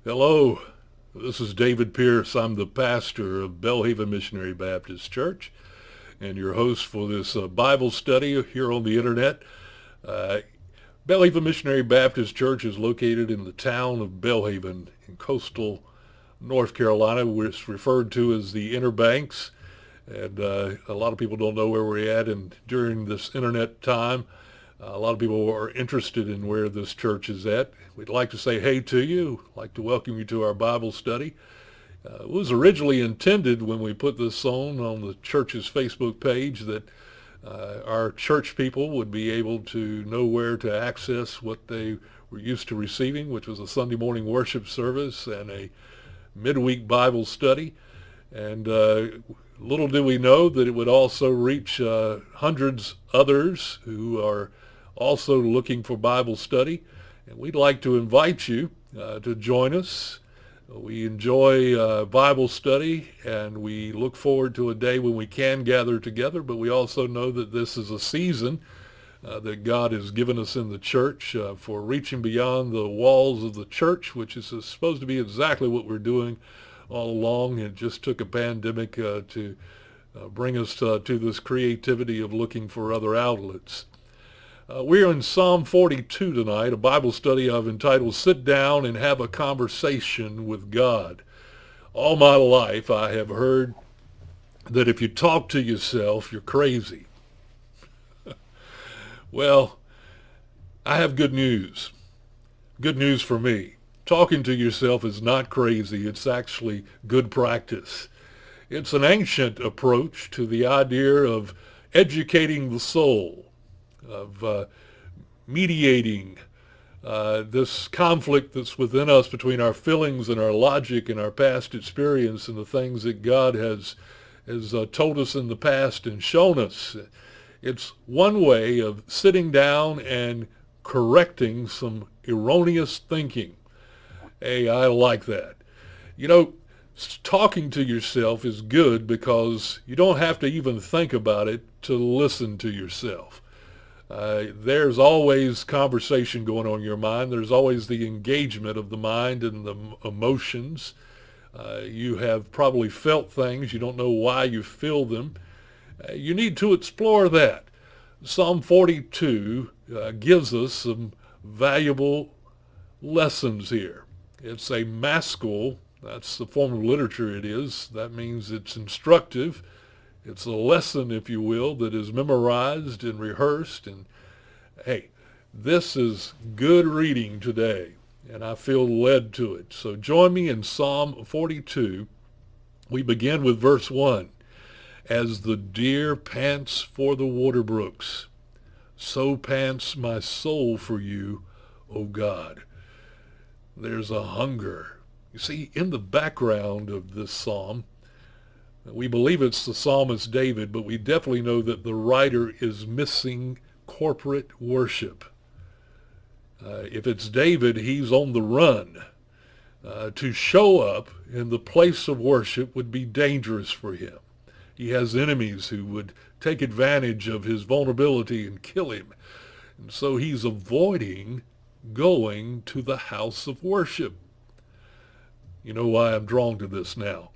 Hello, this is David Pierce. I'm the pastor of Belhaven Missionary Baptist Church and your host for this Bible study here on the internet. Uh, Belhaven Missionary Baptist Church is located in the town of Belhaven in coastal North Carolina, which is referred to as the Inner Banks. And a lot of people don't know where we're at. And during this internet time, a lot of people are interested in where this church is at. We'd like to say hey to you. I'd like to welcome you to our Bible study. It was originally intended when we put this on the church's Facebook page that our church people would be able to know where to access what they were used to receiving, which was a Sunday morning worship service and a midweek Bible study. And little do we know that it would also reach hundreds others who are also looking for Bible study. And we'd like to invite you to join us. We enjoy Bible study, and we look forward to a day when we can gather together, but we also know that this is a season that God has given us in the church for reaching beyond the walls of the church, which is supposed to be exactly what we're doing all along. It just took a pandemic to bring us to this creativity of looking for other outlets. We're in Psalm 42 tonight, a Bible study I've entitled Sit Down and Have a Conversation with God. All my life I have heard that if you talk to yourself, you're crazy. Well, I have good news. Good news for me. Talking to yourself is not crazy. It's actually good practice. It's an ancient approach to the idea of educating the soul, of mediating this conflict that's within us between our feelings and our logic and our past experience and the things that God has told us in the past and shown us. It's one way of sitting down and correcting some erroneous thinking. Hey, I like that. You know, talking to yourself is good because you don't have to even think about it to listen to yourself. There's always conversation going on in your mind. There's always the engagement of the mind and the emotions. You have probably felt things. You don't know why you feel them. You need to explore that. Psalm 42 gives us some valuable lessons here. It's a maskil. That's the form of literature it is. That means it's instructive. It's a lesson, if you will, that is memorized and rehearsed. And hey, this is good reading today, and I feel led to it. So join me in Psalm 42. We begin with verse 1. As the deer pants for the water brooks, so pants my soul for you, O God. There's a hunger. You see, in the background of this psalm, we believe it's the psalmist David, but we definitely know that the writer is missing corporate worship. If it's David, he's on the run. To show up in the place of worship would be dangerous for him. He has enemies who would take advantage of his vulnerability and kill him. And so he's avoiding going to the house of worship. You know why I'm drawn to this now.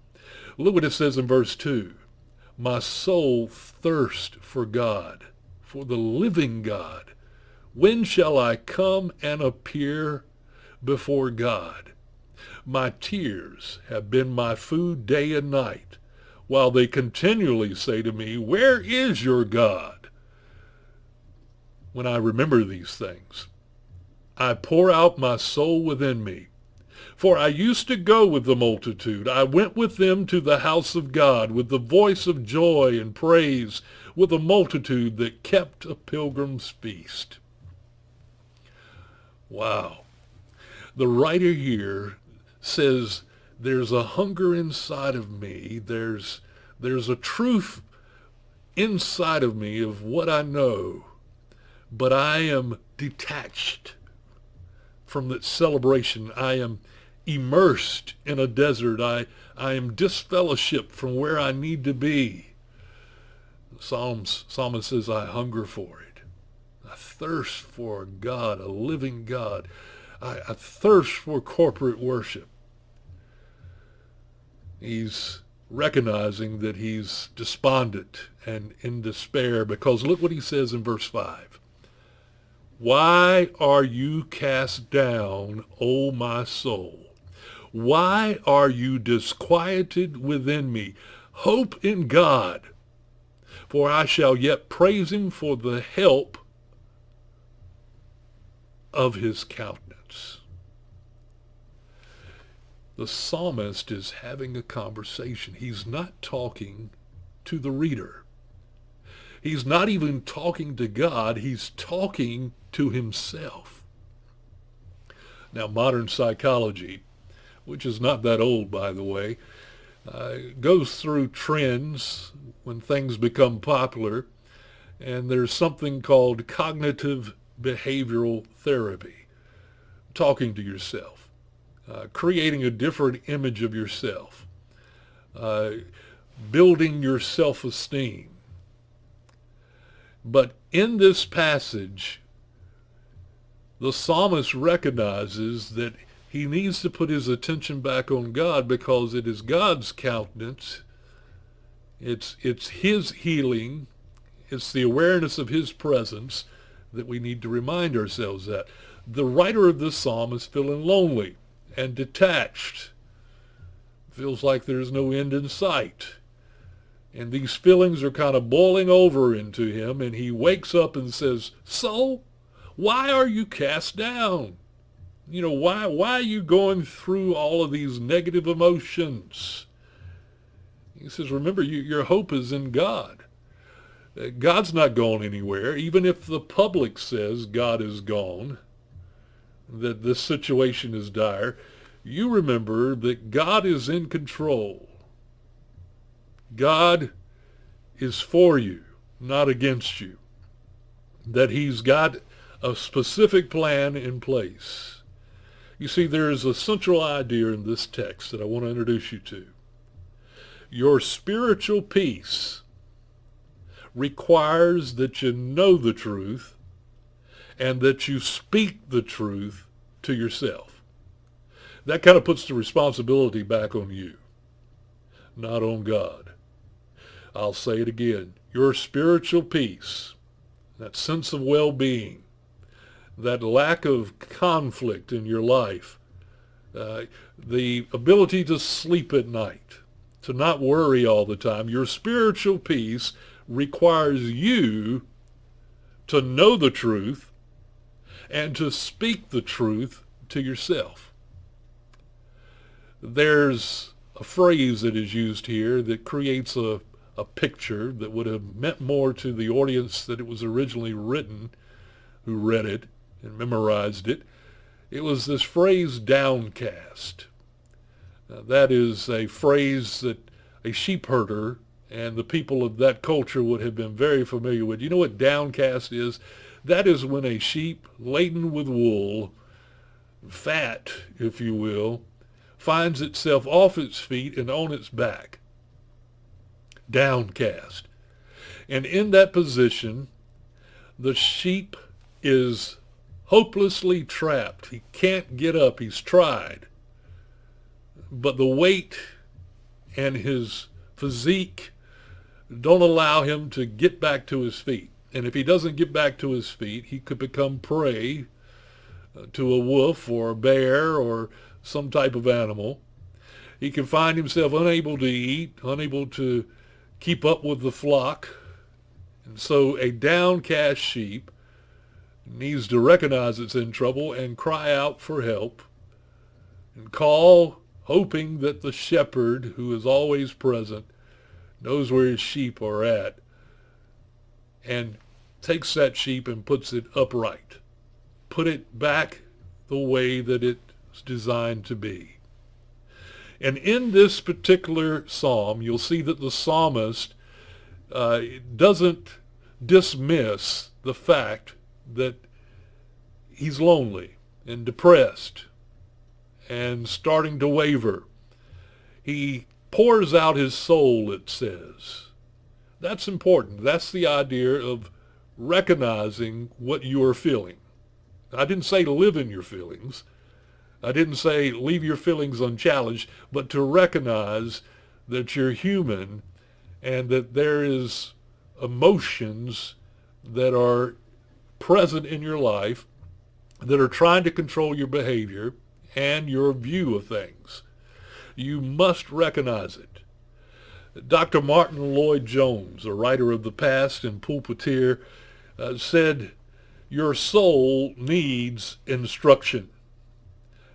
Look what it says in verse 2. My soul thirsts for God, for the living God. When shall I come and appear before God? My tears have been my food day and night, while they continually say to me, where is your God? When I remember these things, I pour out my soul within me. For I used to go with the multitude. I went with them to the house of God with the voice of joy and praise, with a multitude that kept a pilgrim's feast. Wow. The writer here says, there's a hunger inside of me. There's a truth inside of me of what I know, but I am detached from that celebration. I am immersed in a desert. I am disfellowshipped from where I need to be. The psalmist says, I hunger for it. I thirst for God, a living God. I thirst for corporate worship. He's recognizing that he's despondent and in despair, because look what he says in verse 5. Why are you cast down, O my soul? Why are you disquieted within me? Hope in God, for I shall yet praise him for the help of his countenance. The psalmist is having a conversation. He's not talking to the reader. He's not even talking to God. He's talking to himself. Now, modern psychology, which is not that old, by the way, goes through trends when things become popular, and there's something called cognitive behavioral therapy, talking to yourself, creating a different image of yourself, building your self-esteem. But in this passage, the psalmist recognizes that he needs to put his attention back on God, because it is God's countenance. It's his healing. It's the awareness of his presence that we need to remind ourselves that. The writer of this psalm is feeling lonely and detached. Feels like there's no end in sight. And these feelings are kind of boiling over into him, and he wakes up and says, "So, why are you cast down? Why are you going through all of these negative emotions?" He says, remember, your hope is in God. God's not gone anywhere. Even if the public says God is gone, that this situation is dire, you remember that God is in control. God is for you, not against you. That he's got a specific plan in place. You see, there is a central idea in this text that I want to introduce you to. Your spiritual peace requires that you know the truth and that you speak the truth to yourself. That kind of puts the responsibility back on you, not on God. I'll say it again. Your spiritual peace, that sense of well-being, that lack of conflict in your life, the ability to sleep at night, to not worry all the time, your spiritual peace requires you to know the truth and to speak the truth to yourself. There's a phrase that is used here that creates a picture that would have meant more to the audience that it was originally written, who read it and memorized it. It was this phrase, downcast. That is a phrase that a sheep herder and the people of that culture would have been very familiar with. You know what downcast is? That is when a sheep laden with wool, fat, if you will, finds itself off its feet and on its back. Downcast. And in that position, the sheep is hopelessly trapped. He can't get up. He's tried. But the weight and his physique don't allow him to get back to his feet. And if he doesn't get back to his feet, he could become prey to a wolf or a bear or some type of animal. He can find himself unable to eat, unable to keep up with the flock. And so a downcast sheep needs to recognize it's in trouble and cry out for help and call, hoping that the shepherd, who is always present, knows where his sheep are at, and takes that sheep and puts it upright. Put it back the way that it's designed to be. And in this particular psalm, you'll see that the psalmist doesn't dismiss the fact that he's lonely and depressed and starting to waver. He pours out his soul, it says. That's important. That's the idea of recognizing what you are feeling. I didn't say live in your feelings. I didn't say leave your feelings unchallenged, but to recognize that you're human and that there is emotions that are present in your life that are trying to control your behavior and your view of things. You must recognize it. Dr. Martin Lloyd-Jones, a writer of the past and pulpiteer, said, your soul needs instruction.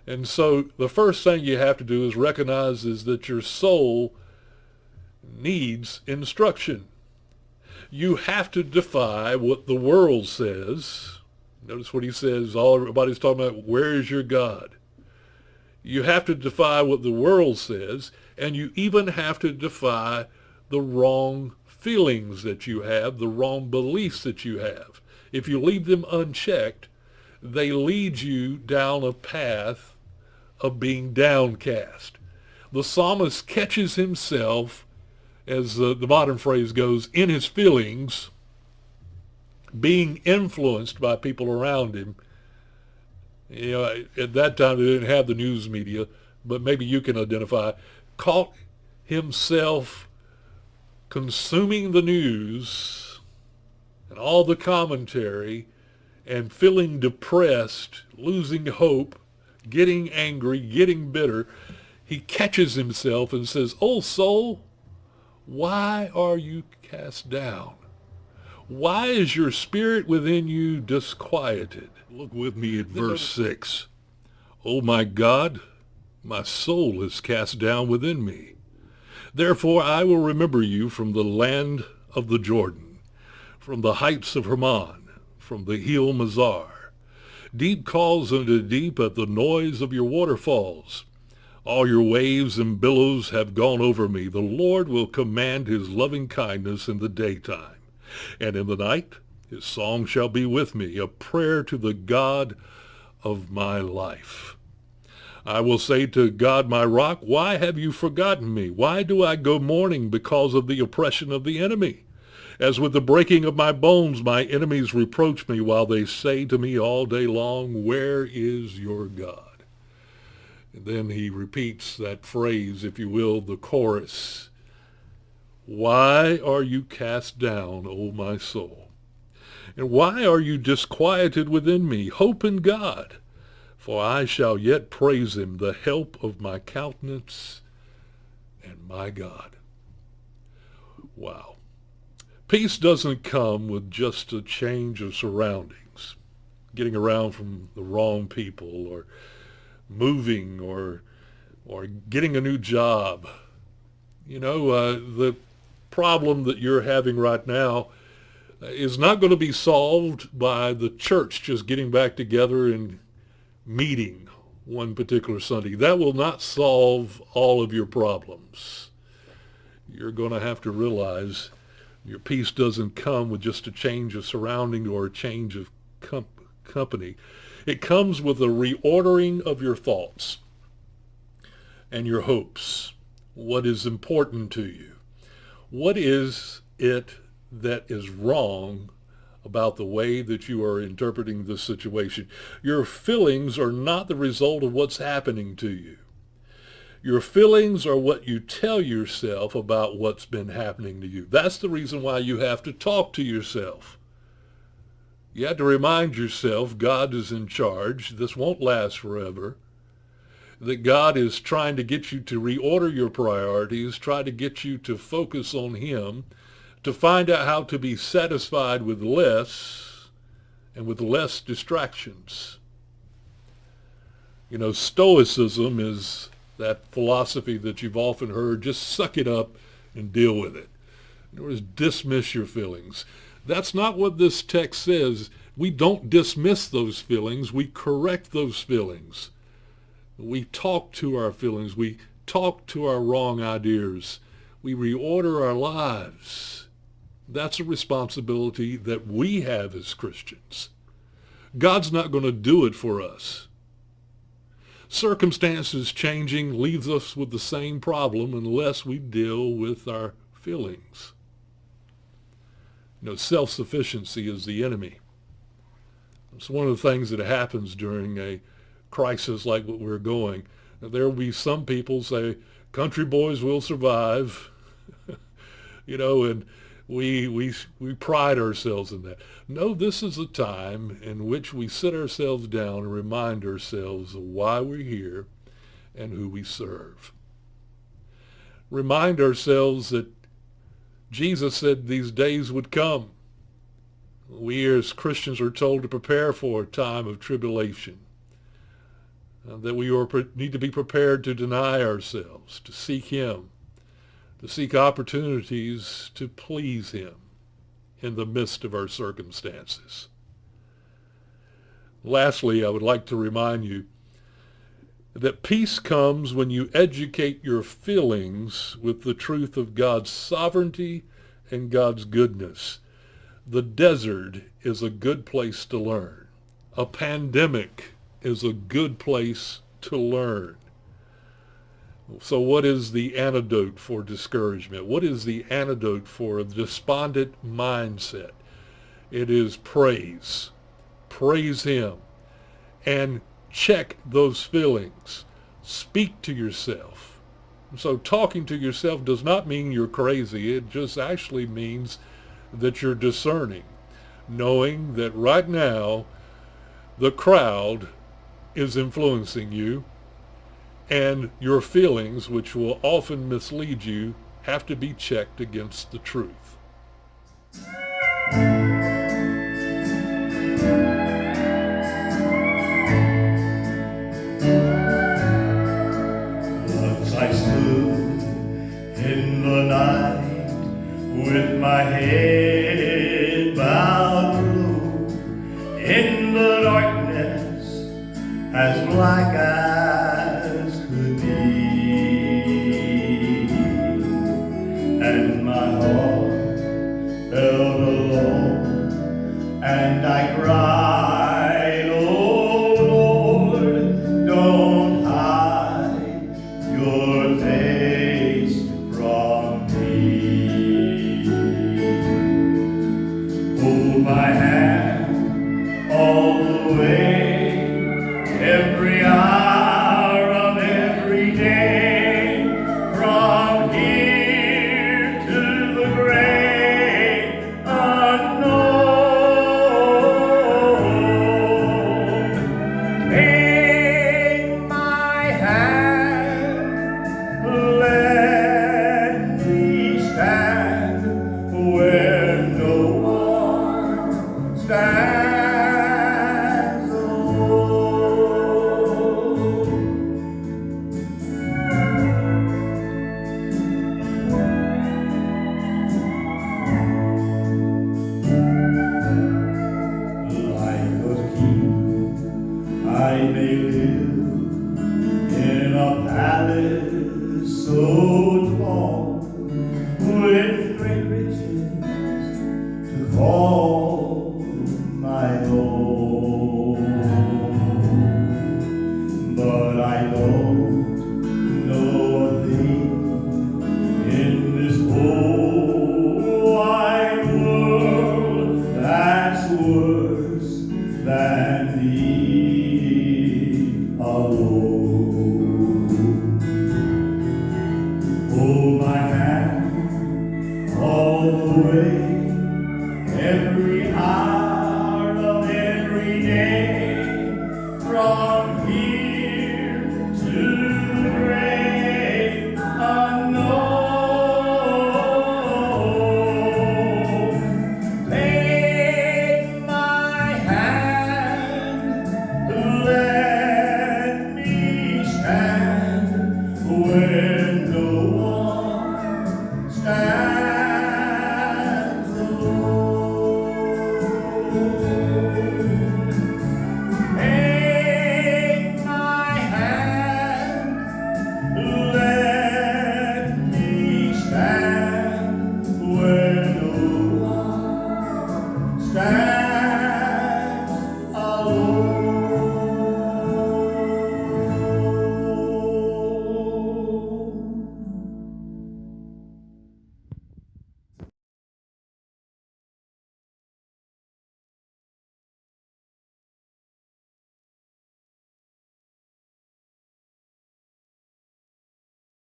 And so the first thing you have to do is recognize is that your soul needs instruction. You have to defy what the world says. Notice what he says, everybody's talking about, where is your God? You have to defy what the world says, and you even have to defy the wrong feelings that you have, the wrong beliefs that you have. If you leave them unchecked, they lead you down a path of being downcast. The psalmist catches himself, as the modern phrase goes, in his feelings, being influenced by people around him. You know, at that time they didn't have the news media, but maybe you can identify, caught himself consuming the news and all the commentary and feeling depressed, losing hope, getting angry, getting bitter. He catches himself and says, "Oh soul, why are you cast down? Why is your spirit within you disquieted?" Look with me at verse 6. "Oh my God, my soul is cast down within me. Therefore I will remember you from the land of the Jordan, from the heights of Hermon, from the hill Mizar. Deep calls unto deep at the noise of your waterfalls. All your waves and billows have gone over me. The Lord will command his loving kindness in the daytime, and in the night his song shall be with me, a prayer to the God of my life. I will say to God my rock, why have you forgotten me? Why do I go mourning because of the oppression of the enemy? As with the breaking of my bones, my enemies reproach me, while they say to me all day long, where is your God?" And then he repeats that phrase, if you will, the chorus. "Why are you cast down, O my soul? And why are you disquieted within me? Hope in God, for I shall yet praise him, the help of my countenance and my God." Wow. Peace doesn't come with just a change of surroundings, getting around from the wrong people, or moving, or getting a new job. You know, the problem that you're having right now is not going to be solved by the church just getting back together and meeting one particular Sunday. That will not solve all of your problems. You're going to have to realize your peace doesn't come with just a change of surrounding or a change of company. It comes with a reordering of your thoughts and your hopes. What is important to you? What is it that is wrong about the way that you are interpreting this situation? Your feelings are not the result of what's happening to you. Your feelings are what you tell yourself about what's been happening to you. That's the reason why you have to talk to yourself. You have to remind yourself God is in charge. This won't last forever. That God is trying to get you to reorder your priorities, try to get you to focus on him, to find out how to be satisfied with less and with less distractions. You know, Stoicism is that philosophy that you've often heard, just suck it up and deal with it. In other words, dismiss your feelings. That's not what this text says. We don't dismiss those feelings. We correct those feelings. We talk to our feelings. We talk to our wrong ideas. We reorder our lives. That's a responsibility that we have as Christians. God's not going to do it for us. Circumstances changing leaves us with the same problem unless we deal with our feelings. You know, self-sufficiency is the enemy. It's one of the things that happens during a crisis like what we're going. There will be some people say, Country boys will survive, and we pride ourselves in that. No, this is a time in which we sit ourselves down and remind ourselves of why we're here and who we serve. Remind ourselves that Jesus said these days would come. We as Christians are told to prepare for a time of tribulation, that we need to be prepared to deny ourselves, to seek him, to seek opportunities to please him in the midst of our circumstances. Lastly, I would like to remind you that peace comes when you educate your feelings with the truth of God's sovereignty and God's goodness. The desert is a good place to learn. A pandemic is a good place to learn. So what is the antidote for discouragement? What is the antidote for a despondent mindset? It is praise. Praise him. And check those feelings. Speak to yourself. So talking to yourself does not mean you're crazy. It just actually means that you're discerning, knowing that right now the crowd is influencing you, and your feelings, which will often mislead you, have to be checked against the truth. Once I stood in the night with my head bowed low in the darkness as black as could be, and my heart felt alone, and I cried, "Oh Lord, don't hide your face from me. Hold my hand all the way, every hour of every day, from here to the great unknown. Take my hand, let me stand where no one stands alone. Like a king, I may live